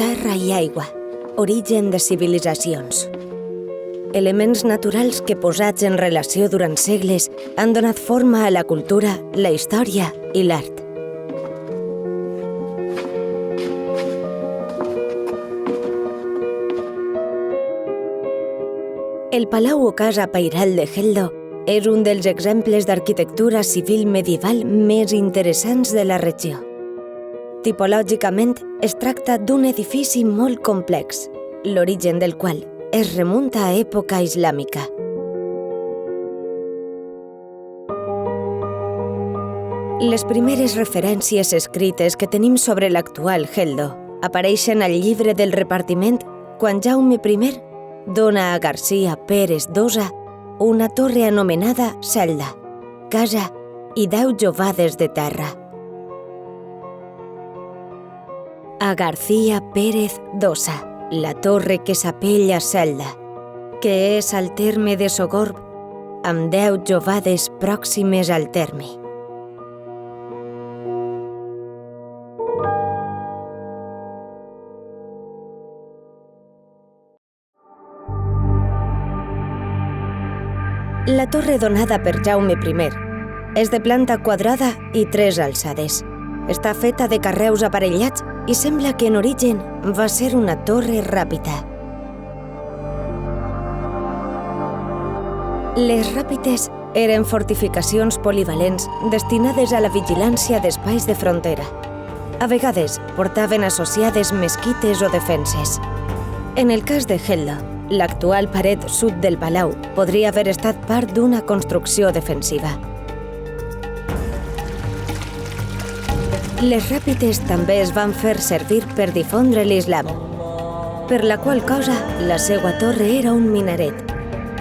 terra i aigua, origen de civilitzacions. Elements naturals que, posats en relació durant segles, han donat forma a la cultura, la història i l'art. El Palau o Casa Pairal de Geldo és un dels exemples d'arquitectura civil medieval més interessants de la regió. Tipològicament, es tracta d'un edifici molt complex, l'origen del qual es remunta a època islàmica. Les primeres referències escrites que tenim sobre l'actual Geldo apareixen al llibre del repartiment quan Jaume I dona a Garcia Pérez d'Ossa una torre anomenada Celda, casa i 10 jovades de terra. A Garcia Pérez d'Ossa, la torre que s'apella Celda, que és al terme de Sogorb, amb 10 jovades pròximes al terme. La torre donada per Jaume I és de planta quadrada i 3 alçades. Està feta de carreus aparellats i sembla que en origen va ser una torre ràpita. Les ràpites eren fortificacions polivalents destinades a la vigilància d'espais de frontera. A vegades portaven associades mesquites o defenses. En el cas de Geldo, l'actual paret sud del palau podria haver estat part d'una construcció defensiva. Les ràpides també es van fer servir per difondre l'islam, per la qual cosa la seva torre era un minaret.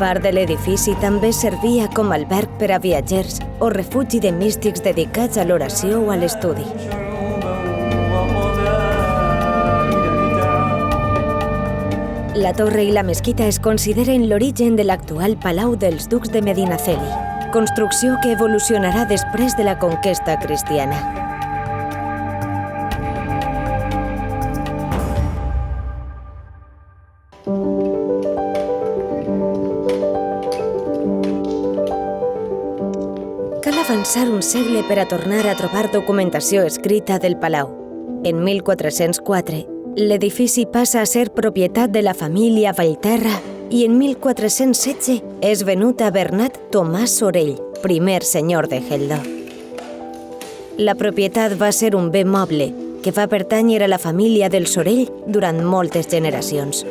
Part de l'edifici també servia com a alberg per a viatgers o refugi de místics dedicats a l'oració o a l'estudi. La torre i la mesquita es consideren l'origen de l'actual Palau dels Ducs de Medinaceli, construcció que evolucionarà després de la conquesta cristiana. Cal avançar un segle per a tornar a trobar documentació escrita del palau. En 1404, l'edifici passa a ser propietat de la família Vallterra i en 1416 és venut a Bernat Tomàs Sorell, primer senyor de Geldo. La propietat va ser un bé moble que va pertànyer a la família del Sorell durant moltes generacions.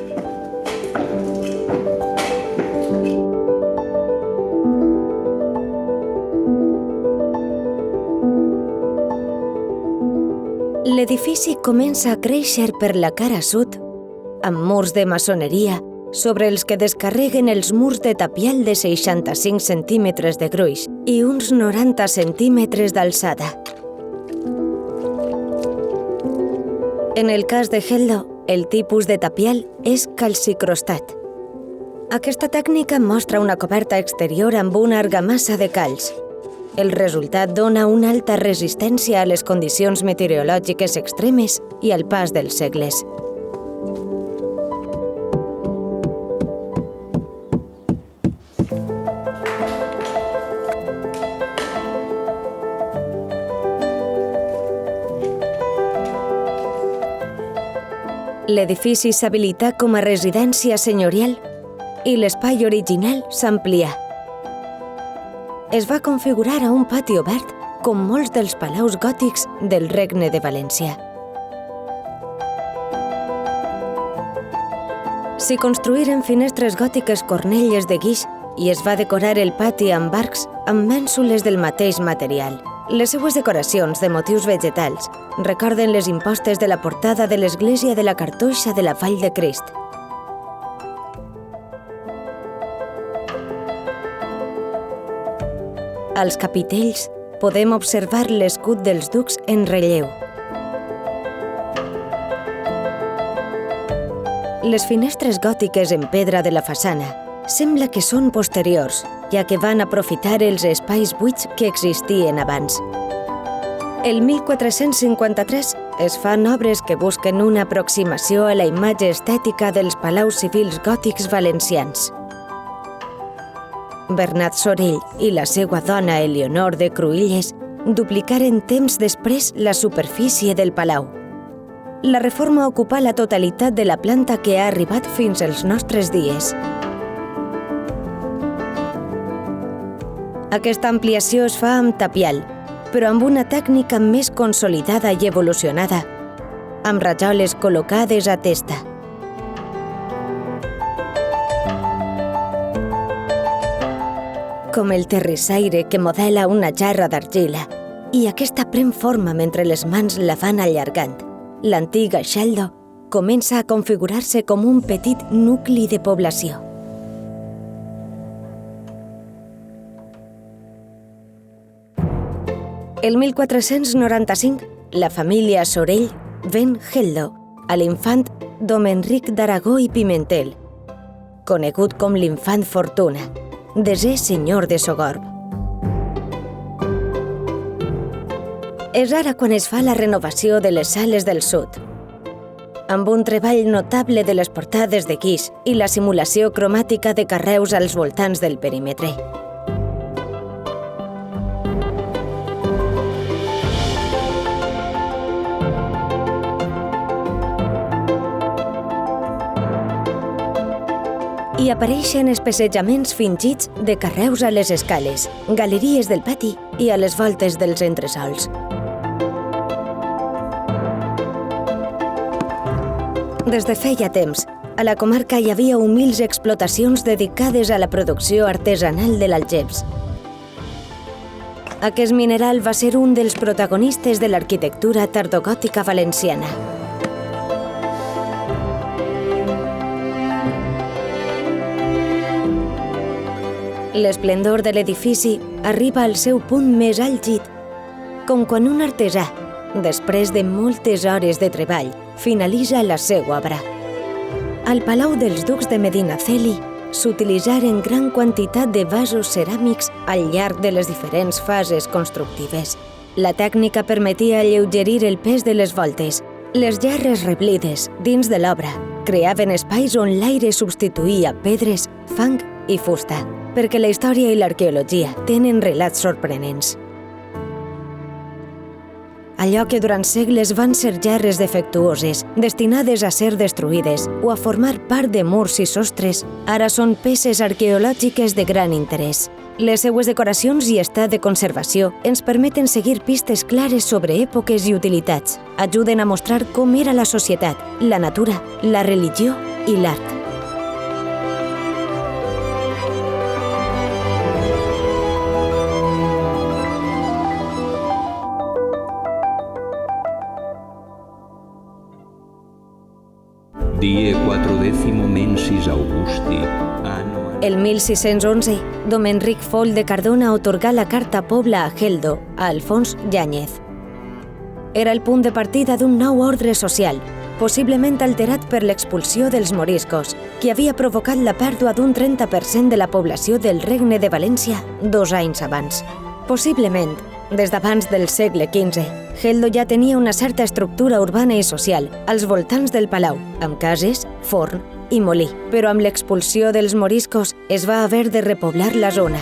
L'edifici comença a créixer per la cara sud, amb murs de maçoneria, sobre els que descarreguen els murs de tapial de 65 centímetres de gruix i uns 90 centímetres d'alçada. En el cas de Geldo, el tipus de tapial és calcicrostat. Aquesta tècnica mostra una coberta exterior amb una argamassa de calç. El resultat dona una alta resistència a les condicions meteorològiques extremes i al pas dels segles. L'edifici s'habilità com a residència senyorial i l'espai original s'amplià. Es va configurar a un pati obert, com molts dels palaus gòtics del Regne de València. S'hi construïren finestres gòtiques cornelles de guix i es va decorar el pati amb arcs amb mènsules del mateix material. Les seues decoracions de motius vegetals recorden les impostes de la portada de l'església de la Cartoixa de la Vall de Crist. Als capitells podem observar l'escut dels ducs en relleu. Les finestres gòtiques en pedra de la façana sembla que són posteriors, ja que van aprofitar els espais buits que existien abans. El 1453 Es fan obres que busquen una aproximació a la imatge estètica dels palaus civils gòtics valencians. Bernat Sorell i la seva dona Elionor de Cruïlles duplicaren temps després la superfície del palau. La reforma ocupa la totalitat de la planta que ha arribat fins als nostres dies. Aquesta ampliació es fa amb tapial, però amb una tècnica més consolidada i evolucionada, amb rajoles col·locades a testa. Com el terrissaire que modela una jarra d'argila, i aquesta pren forma mentre les mans la van allargant. L'antiga Xeldo comença a configurar-se com un petit nucli de població. El 1495, la família Sorell ven Geldo a l'infant Dom Enric d'Aragó i Pimentel, conegut com l'infant Fortuna, desè senyor de Sogorb. És ara quan es fa la renovació de les sales del sud, amb un treball notable de les portades de guix i la simulació cromàtica de carreus als voltants del perímetre. Hi apareixen especejaments fingits de carreus a les escales, galeries del pati i a les voltes dels entresòls. Des de feia temps, a la comarca hi havia humils explotacions dedicades a la producció artesanal de l'algeps. Aquest mineral va ser un dels protagonistes de l'arquitectura tardogòtica valenciana. L'esplendor de l'edifici arriba al seu punt més àlgid, com quan un artesà, després de moltes hores de treball, finalitza la seva obra. Al Palau dels Ducs de Medinaceli s'utilitzaren gran quantitat de vasos ceràmics al llarg de les diferents fases constructives. La tècnica permetia alleugerir el pes de les voltes. Les gerres reblides dins de l'obra creaven espais on l'aire substituïa pedres, fang i fusta, perquè la història i l'arqueologia tenen relats sorprenents. Allò que durant segles van ser gerres defectuoses, destinades a ser destruïdes o a formar part de murs i sostres, ara són peces arqueològiques de gran interès. Les seues decoracions i estat de conservació ens permeten seguir pistes clares sobre èpoques i utilitats. Ajuden a mostrar com era la societat, la natura, la religió i l'art. Die 40 mensis Augusti, anno... El 1611, Dom Enric Foll de Cardona atorgà la carta Pobla a Geldo, a Alfons Yáñez. Era el punt de partida d'un nou ordre social, possiblement alterat per l'expulsió dels moriscos, que havia provocat la pèrdua d'un 30% de la població del Regne de València 2 anys abans. Possiblement, des d'abans del segle XV, Geldo ja tenia una certa estructura urbana i social als voltants del palau, amb cases, forn i molí. Però amb l'expulsió dels moriscos es va haver de repoblar la zona.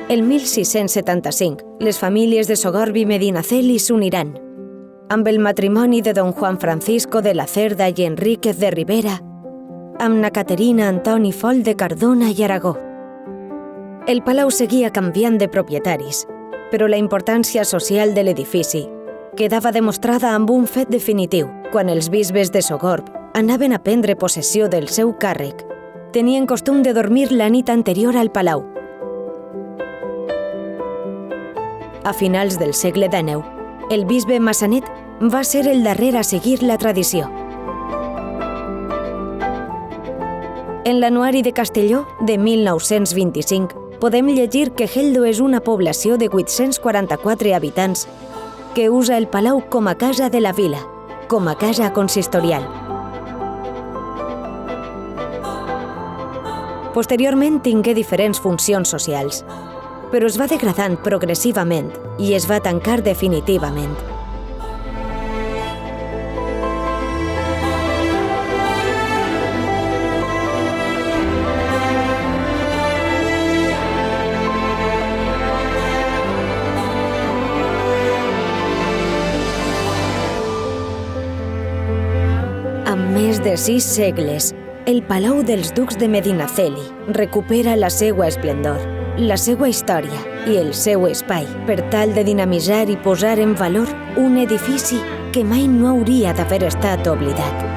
El 1675, les famílies de Sogorb i Medinaceli s'uniran. Amb el matrimoni de don Juan Francisco de la Cerda i Enríquez de Ribera, amb na Caterina Antoni Foll de Cardona i Aragó. El palau seguia canviant de propietaris, però la importància social de l'edifici quedava demostrada amb un fet definitiu. Quan els bisbes de Sogorb anaven a prendre possessió del seu càrrec, tenien costum de dormir la nit anterior al palau. A finals del segle XIX, el bisbe Massanet va ser el darrer a seguir la tradició. En l'Anuari de Castelló, de 1925, podem llegir que Geldo és una població de 844 habitants que usa el palau com a casa de la vila, com a casa consistorial. Posteriorment tingué diferents funcions socials, però es va degradant progressivament i es va tancar definitivament. Amb més de 6 segles, el Palau dels Ducs de Medinaceli recupera la seva esplendor, la seva història i el seu espai per tal de dinamitzar i posar en valor un edifici que mai no hauria d'haver estat oblidat.